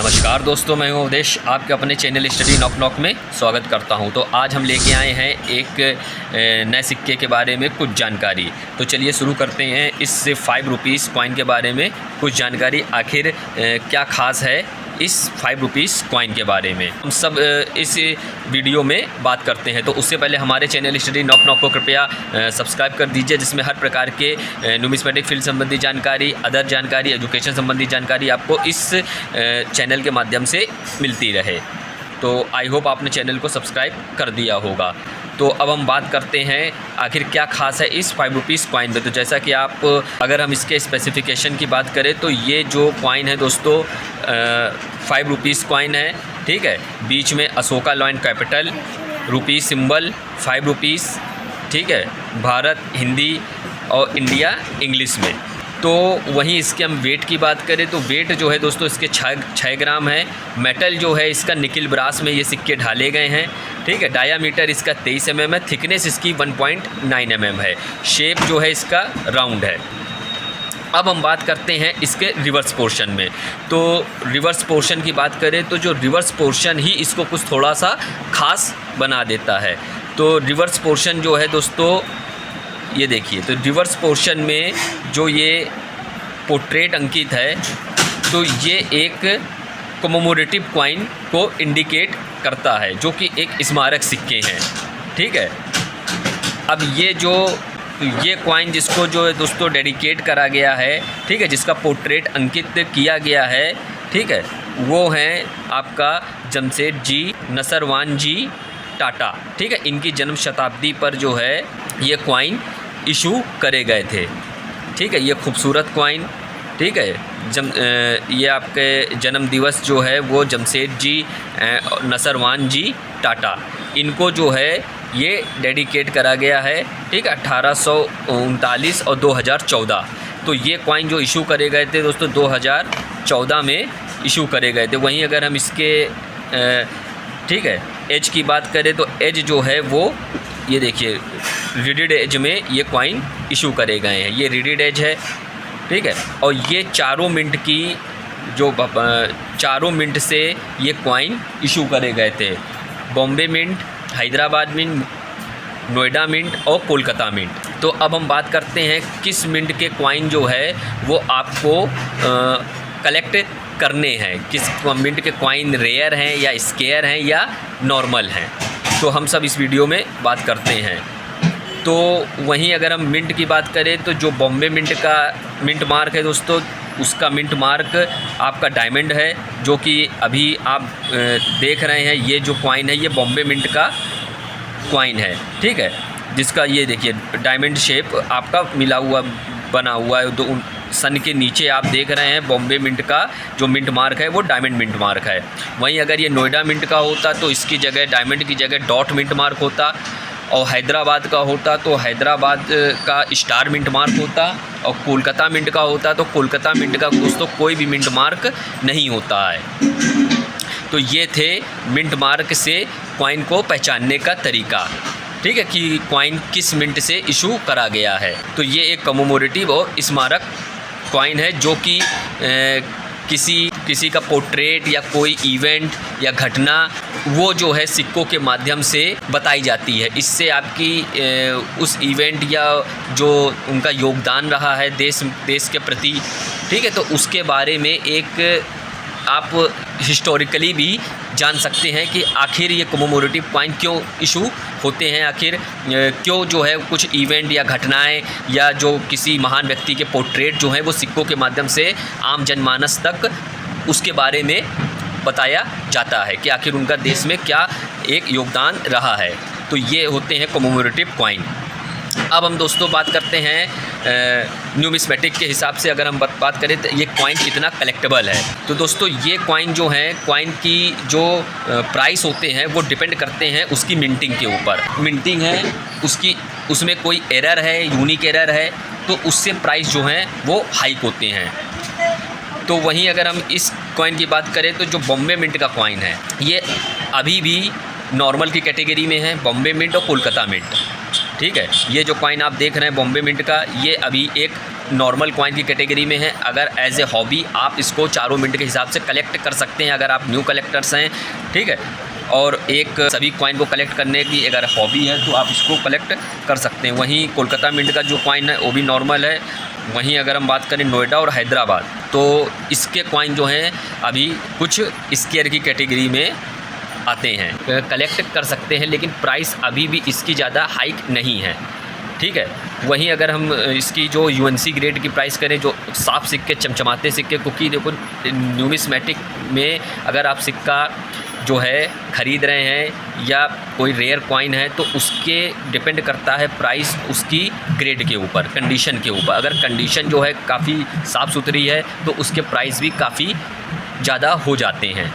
नमस्कार दोस्तों, मैं हूं अवधेश, आपके अपने चैनल स्टडी नॉक नॉक में स्वागत करता हूं। तो आज हम लेके आए हैं एक नए सिक्के के बारे में कुछ जानकारी। तो चलिए शुरू करते हैं इस 5 रुपीज़ कॉइन के बारे में कुछ जानकारी। आखिर क्या ख़ास है इस 5 रुपीज़ कॉइन के बारे में हम सब इस वीडियो में बात करते हैं। तो उससे पहले हमारे चैनल स्टडी नॉक नॉक को कृपया सब्सक्राइब कर दीजिए, जिसमें हर प्रकार के न्यूमिस्मेटिक फील्ड संबंधी जानकारी, अदर जानकारी, एजुकेशन संबंधी जानकारी आपको इस चैनल के माध्यम से मिलती रहे। तो आई होप आपने चैनल को सब्सक्राइब कर दिया होगा। तो अब हम बात करते हैं आखिर क्या खास है इस 5 रुपीज़ कॉइन में। तो जैसा कि आप अगर हम इसके स्पेसिफिकेशन की बात करें तो ये जो कॉइन है दोस्तों 5 रुपीज़ कॉइन है, ठीक है। बीच में अशोका लॉयन कैपिटल, रुपी सिंबल, 5 रुपीज़, ठीक है। भारत हिंदी और इंडिया इंग्लिश में। तो वहीं इसके हम वेट की बात करें तो वेट जो है दोस्तों इसके 6 ग्राम है। मेटल जो है इसका निकिल ब्रास में ये सिक्के ढाले गए हैं, ठीक है। डायामीटर इसका 23 mm है। थिकनेस इसकी 1.9 mm है। शेप जो है इसका राउंड है। अब हम बात करते हैं इसके रिवर्स पोर्शन में। तो रिवर्स पोर्शन की बात करें तो जो रिवर्स पोर्शन ही इसको कुछ थोड़ा सा ख़ास बना देता है। तो रिवर्स पोर्शन जो है दोस्तों ये देखिए, तो रिवर्स पोर्शन में जो ये पोर्ट्रेट अंकित है तो ये एक कॉमेमोरेटिव कॉइन को इंडिकेट करता है, जो कि एक स्मारक सिक्के हैं, ठीक है। अब ये कॉइन जिसको जो है दोस्तों डेडिकेट करा गया है, ठीक है, जिसका पोर्ट्रेट अंकित किया गया है, ठीक है, वो हैं आपका जमशेदजी नसरवानजी टाटा, ठीक है। इनकी जन्म शताब्दी पर जो है ये कॉइन इशू करे गए थे, ठीक है। ये खूबसूरत कॉइन, ठीक है। ये आपके जन्म दिवस जो है वो जमशेदजी नसरवानजी टाटा, इनको जो है ये डेडिकेट करा गया है, ठीक है। 1839 और 2014। तो ये कॉइन जो इशू करे गए थे दोस्तों 2014 में इशू करे गए थे। वहीं अगर हम इसके ठीक है एज की बात करें तो एज जो है वो ये देखिए रिडिड एज में ये कॉइन इशू करे गए हैं। ये रिडिड एज है, ठीक है। और ये चारों मिंट से ये कॉइन इशू करे गए थे। Bombay mint, Hyderabad mint, Noida mint और कोलकाता मिंट। तो अब हम बात करते हैं किस मिंट के कॉइन जो है वो आपको कलेक्ट करने हैं, किस मिंट के कॉइन रेयर हैं या स्केयर हैं या नॉर्मल हैं। तो हम सब इस वीडियो में बात करते हैं। तो वहीं अगर हम मिंट की बात करें तो जो बॉम्बे मिंट का मिंट मार्क है दोस्तों, उसका मिंट मार्क आपका डायमंड है, जो कि अभी आप देख रहे हैं। ये जो कॉइन है ये बॉम्बे मिंट का कॉइन है, ठीक है, जिसका ये देखिए डायमंड शेप आपका मिला हुआ बना हुआ है। तो सन के नीचे आप देख रहे हैं बॉम्बे मिंट का जो मिंट मार्क है वो डायमंड मिंट मार्क है। वहीं अगर ये नोएडा मिंट का होता तो इसकी जगह डायमंड की जगह डॉट मिंट मार्क होता, और हैदराबाद का होता तो हैदराबाद का स्टार मिंट मार्क होता, और कोलकाता मिंट का होता तो कोलकाता मिंट का दोस्तों कोई भी मिंट मार्क नहीं होता है। तो ये थे मिंट मार्क से कॉइन को पहचानने का तरीका, ठीक है, कि कॉइन किस मिंट से इशू करा गया है। तो ये एक कमेमोरेटिव और स्मारक कॉइन है, जो कि किसी का पोर्ट्रेट या कोई इवेंट या घटना वो जो है सिक्कों के माध्यम से बताई जाती है। इससे आपकी उस इवेंट या जो उनका योगदान रहा है देश के प्रति, ठीक है, तो उसके बारे में एक आप हिस्टोरिकली भी जान सकते हैं कि आखिर ये कमेमोरेटिव कॉइन क्यों इशू होते हैं, आखिर क्यों जो है कुछ इवेंट या घटनाएं या जो किसी महान व्यक्ति के पोर्ट्रेट जो हैं वो सिक्कों के माध्यम से आम जनमानस तक उसके बारे में बताया जाता है कि आखिर उनका देश में क्या एक योगदान रहा है। तो ये होते हैं कमेमोरेटिव कॉइन। अब हम दोस्तों बात करते हैं न्यूमिस्मेटिक के हिसाब से। अगर हम बात करें तो ये कॉइन कितना कलेक्टेबल है। तो दोस्तों ये कॉइन जो है, कॉइन की जो प्राइस होते हैं वो डिपेंड करते हैं उसकी मिंटिंग के ऊपर। मिंटिंग है उसमें कोई एरर है, यूनिक एरर है, तो उससे प्राइस जो हैं वो हाइक होते हैं। तो वहीं अगर हम इस कॉइन की बात करें तो जो बॉम्बे मिंट का कॉइन है ये अभी भी नॉर्मल की कैटेगरी में है, बॉम्बे मिंट और कोलकाता मिंट, ठीक है। ये जो कॉइन आप देख रहे हैं बॉम्बे मिंट का, ये अभी एक नॉर्मल कॉइन की कैटेगरी में है। अगर एज ए हॉबी आप इसको चारों मिनट के हिसाब से कलेक्ट कर सकते हैं, अगर आप न्यू कलेक्टर्स हैं, ठीक है। और एक सभी कॉइन को कलेक्ट करने की अगर हॉबी है तो आप इसको कलेक्ट कर सकते हैं। वहीं कोलकाता मिंट का जो कॉइन है वो भी नॉर्मल है। वहीं अगर हम बात करें नोएडा और हैदराबाद, तो इसके कॉइन जो हैं अभी कुछ स्क्वायर की कैटेगरी में आते हैं, कलेक्ट कर सकते हैं, लेकिन प्राइस अभी भी इसकी ज़्यादा हाइक नहीं है, ठीक है। वहीं अगर हम इसकी जो यूएनसी ग्रेड की प्राइस करें, जो साफ सिक्के, चमचमाते सिक्के, क्योंकि देखो न्यूमिस्मेटिक में अगर आप सिक्का जो है ख़रीद रहे हैं या कोई रेयर कॉइन है तो उसके डिपेंड करता है प्राइस उसकी ग्रेड के ऊपर, कंडीशन के ऊपर। अगर कंडीशन जो है काफ़ी साफ़ सुथरी है तो उसके प्राइस भी काफ़ी ज़्यादा हो जाते हैं,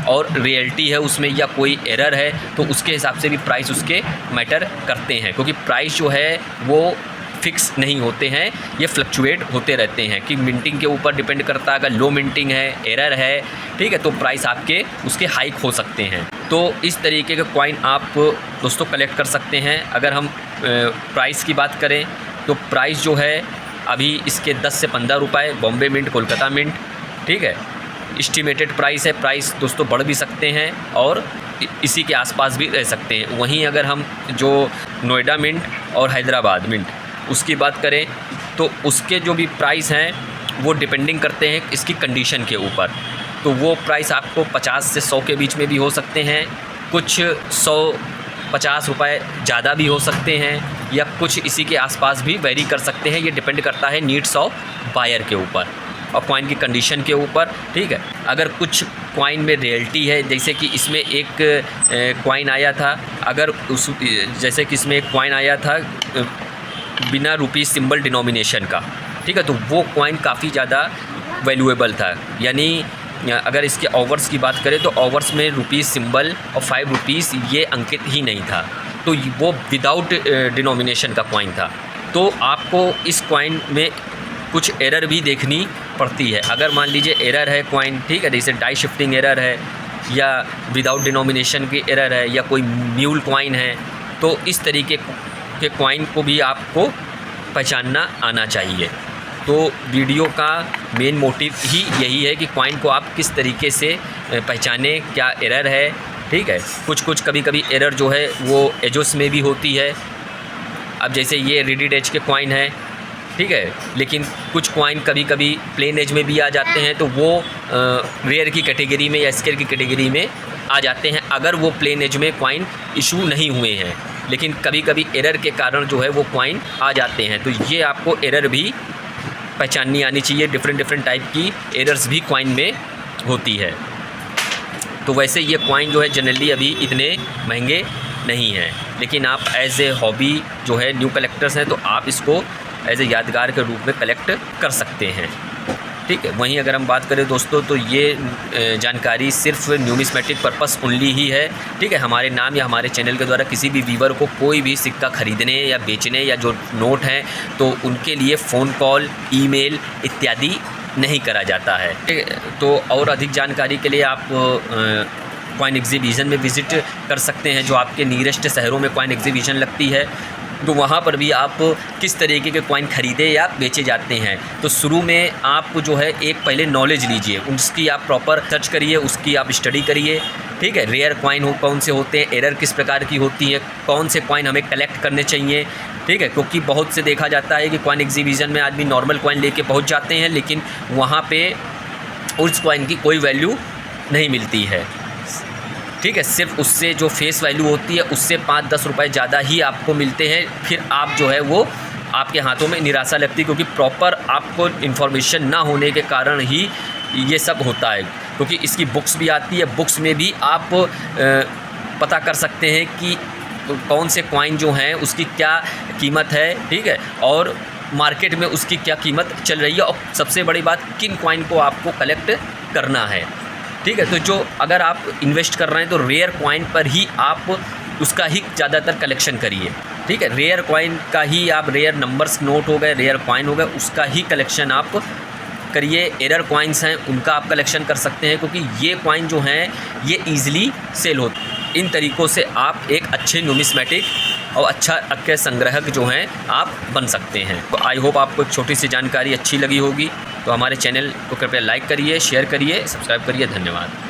और रियलिटी है उसमें या कोई एरर है तो उसके हिसाब से भी प्राइस उसके मैटर करते हैं, क्योंकि प्राइस जो है वो फिक्स नहीं होते हैं, ये फ्लक्चुएट होते रहते हैं कि मिंटिंग के ऊपर डिपेंड करता है। अगर लो मिंटिंग है, एरर है, ठीक है, तो प्राइस आपके उसके हाइक हो सकते हैं। तो इस तरीके के कॉइन आप दोस्तों कलेक्ट कर सकते हैं। अगर हम प्राइस की बात करें तो प्राइस जो है अभी इसके 10 से 15 रुपये बॉम्बे मिंट, कोलकाता मिंट, ठीक है। एस्टिमेटेड प्राइस है, प्राइस दोस्तों बढ़ भी सकते हैं और इसी के आसपास भी रह सकते हैं। वहीं अगर हम जो नोएडा मिंट और हैदराबाद मिंट उसकी बात करें तो उसके जो भी प्राइस हैं वो डिपेंडिंग करते हैं इसकी कंडीशन के ऊपर। तो वो प्राइस आपको 50 से 100 के बीच में भी हो सकते हैं, कुछ 150 रुपये ज़्यादा भी हो सकते हैं, या कुछ इसी के आसपास भी वेरी कर सकते हैं। ये डिपेंड करता है नीड्स ऑफ बायर के ऊपर और कॉइन की कंडीशन के ऊपर, ठीक है। अगर कुछ कॉइन में रियलिटी है, जैसे कि इसमें एक कॉइन आया था, अगर उस जैसे कि इसमें एक कॉइन आया था बिना रुपी सिंबल डिनोमिनेशन का, ठीक है, तो वो कॉइन काफ़ी ज़्यादा वैल्यूएबल था। यानी अगर इसके ओवर्स की बात करें तो ओवर्स में रुपीज़ सिंबल और 5 रुपीज़ ये अंकित ही नहीं था, तो वो विदाउट डिनोमिनेशन का कॉइन था। तो आपको इस कॉइन में कुछ एरर भी देखनी पड़ती है। अगर मान लीजिए एरर है कॉइन, ठीक है, जैसे डाई शिफ्टिंग एरर है या विदाउट डिनोमिनेशन की एरर है या कोई म्यूल कॉइन है, तो इस तरीके के कॉइन को भी आपको पहचानना आना चाहिए। तो वीडियो का मेन मोटिव ही यही है कि कॉइन को आप किस तरीके से पहचाने, क्या एरर है, ठीक है। कुछ कभी कभी एरर जो है वो एजोस में भी होती है। अब जैसे ये रेडिड एज के कॉइन है, ठीक है, लेकिन कुछ कॉइन कभी कभी प्लेन एज में भी आ जाते हैं, तो वो रेयर की कैटेगरी में या स्केयर की कैटेगरी में आ जाते हैं अगर वो प्लेन एज में कॉइन इशू नहीं हुए हैं। लेकिन कभी कभी एरर के कारण जो है वो कॉइन आ जाते हैं, तो ये आपको एरर भी पहचाननी आनी चाहिए। डिफरेंट टाइप की एरर्स भी कॉइन में होती है। तो वैसे ये कॉइन जो है जनरली अभी इतने महंगे नहीं हैं, लेकिन आप एज ए हॉबी जो है न्यू कलेक्टर्स हैं तो आप इसको एज ए यादगार के रूप में कलेक्ट कर सकते हैं, ठीक है। वहीं अगर हम बात करें दोस्तों तो ये जानकारी सिर्फ न्यूमिस्मेटिक पर्पस ओनली ही है, ठीक है। हमारे नाम या हमारे चैनल के द्वारा किसी भी व्यूवर को कोई भी सिक्का ख़रीदने या बेचने या जो नोट हैं तो उनके लिए फ़ोन कॉल, ईमेल इत्यादि नहीं करा जाता है, ठीक है। तो और अधिक जानकारी के लिए आप कॉइन एग्जीबिशन में विज़िट कर सकते हैं। जो आपके नियरेस्ट शहरों में कॉइन एग्जीबिशन लगती है तो वहाँ पर भी आप किस तरीके के कॉइन ख़रीदे या बेचे जाते हैं। तो शुरू में आप जो है एक पहले नॉलेज लीजिए, उसकी आप प्रॉपर सर्च करिए, उसकी आप स्टडी करिए, ठीक है। रेयर कॉइन कौन से होते हैं, एरर किस प्रकार की होती है, कौन से कॉइन हमें कलेक्ट करने चाहिए, ठीक है। क्योंकि बहुत से देखा जाता है कि कॉइन एग्जीबिशन में आदमी नॉर्मल कॉइन लेके पहुँच जाते हैं, लेकिन वहाँ पे उस कॉइन की कोई वैल्यू नहीं मिलती है, ठीक है। सिर्फ उससे जो फेस वैल्यू होती है उससे 5-10 रुपये ज़्यादा ही आपको मिलते हैं। फिर आप जो है वो आपके हाथों में निराशा लगती है, क्योंकि प्रॉपर आपको इन्फॉर्मेशन ना होने के कारण ही ये सब होता है। क्योंकि इसकी बुक्स भी आती है, बुक्स में भी आप पता कर सकते हैं कि कौन से कॉइन जो हैं उसकी क्या कीमत है, ठीक है, और मार्केट में उसकी क्या कीमत चल रही है, और सबसे बड़ी बात किन कॉइन को आपको कलेक्ट करना है, ठीक है। तो जो अगर आप इन्वेस्ट कर रहे हैं तो रेयर कॉइन पर ही आप उसका ही ज़्यादातर कलेक्शन करिए, ठीक है। रेयर कॉइन का ही आप, रेयर नंबर्स नोट हो गए, रेयर कॉइन हो गए, उसका ही कलेक्शन आप करिए। एरर कॉइन्स हैं उनका आप कलेक्शन कर सकते हैं, क्योंकि ये कॉइन जो हैं ये ईज़िली सेल होते हैं। इन तरीक़ों से आप एक अच्छे न्यूमिस्मेटिक और अच्छा अक्के संग्राहक जो हैं आप बन सकते हैं। तो आई होप आपको एक छोटी सी जानकारी अच्छी लगी होगी। तो हमारे चैनल को कृपया लाइक करिए, शेयर करिए, सब्सक्राइब करिए। धन्यवाद।